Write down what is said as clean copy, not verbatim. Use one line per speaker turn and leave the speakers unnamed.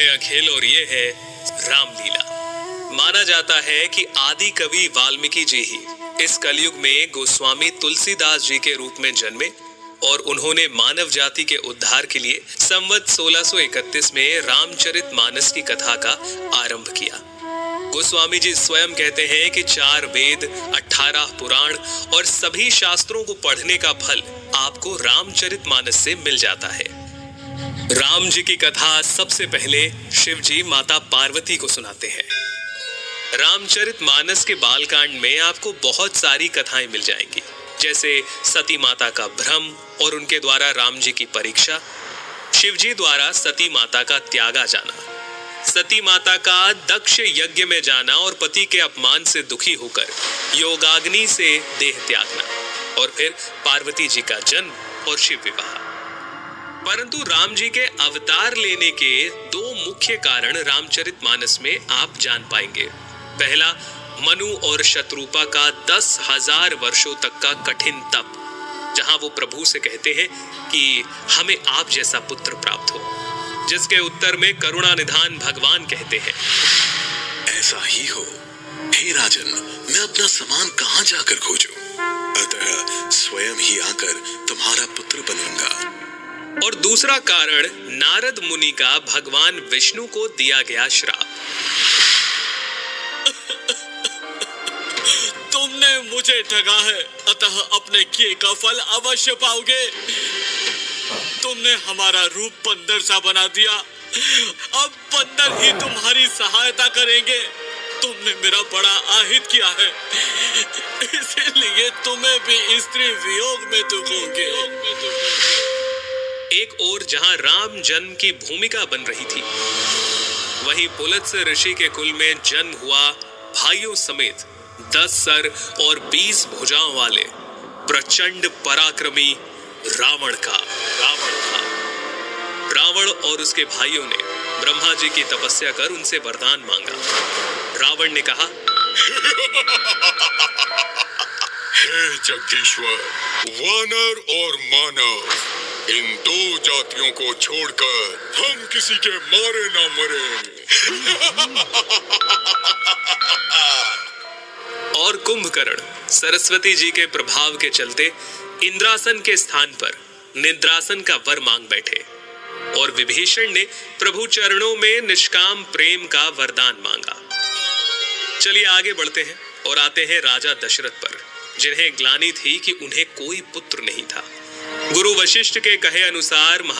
है अखिल और ये है रामलीला। माना जाता है कि आदि कवि वाल्मीकि जी ही इस कलयुग में गोस्वामी तुलसीदास जी के रूप में जन्मे और उन्होंने मानव जाति के उद्धार के लिए संवत 1631 में रामचरितमानस की कथा का आरंभ किया। गोस्वामी जी स्वयं कहते हैं कि 4 वेद, 18 पुराण और सभी शास्त्रों को पढ़ने का फल आपको रामचरितमानस से मिल जाता है। राम जी की कथा सबसे पहले शिव जी माता पार्वती को सुनाते हैं। रामचरितमानस के बालकांड में आपको बहुत सारी कथाएं मिल जाएंगी, जैसे सती माता का भ्रम और उनके द्वारा राम जी की परीक्षा, शिव जी द्वारा सती माता का त्यागा जाना, सती माता का दक्ष यज्ञ में जाना और पति के अपमान से दुखी होकर योगाग्नि से देह त्यागना, और फिर पार्वती जी का जन्म और शिव विवाह। परंतु राम जी के अवतार लेने के 2 मुख्य कारण रामचरितमानस में आप जान पाएंगे। पहला, मनु और शत्रुपा का 10,000 वर्षों तक का कठिन तप, जहां वो प्रभु से कहते हैं कि हमें आप जैसा पुत्र प्राप्त हो, जिसके उत्तर में करुणा निधान भगवान कहते हैं,
ऐसा ही हो हे राजन, मैं अपना समान कहां जाकर खोजूं? अतः स्वयं ही आकर तुम्हारा पुत्र बनूंगा।
और दूसरा कारण नारद मुनि का भगवान विष्णु को दिया गया श्राप।
तुमने मुझे ठगा है, अतः अपने किए का फल अवश्य पाओगे। तुमने हमारा रूप बंदर सा बना दिया, अब बंदर ही तुम्हारी सहायता करेंगे। तुमने मेरा बड़ा आहित किया है, इसीलिए तुम्हें भी स्त्री वियोग में दुखोगे।
एक ओर जहां राम जन्म की भूमिका बन रही थी, वहीं पुलत्स्य ऋषि के कुल में जन्म हुआ भाइयों समेत 10 सर और 20 भुजाओं वाले प्रचंड पराक्रमी रावण का। रावण और उसके भाइयों ने ब्रह्मा जी की तपस्या कर उनसे वरदान मांगा। रावण ने कहा,
हे जगदीश्वर, वानर और मानव, इन 2 जातियों को छोड़कर हम किसी के मारे ना मरे।
और कुंभकर्ण सरस्वती जी के प्रभाव के चलते इंद्रासन के स्थान पर निद्रासन का वर मांग बैठे, और विभीषण ने प्रभु चरणों में निष्काम प्रेम का वरदान मांगा। चलिए आगे बढ़ते हैं और आते हैं राजा दशरथ पर, जिन्हें ग्लानि थी कि उन्हें कोई पुत्र नहीं था। गुरु वशिष्ठ के कहे अनुसार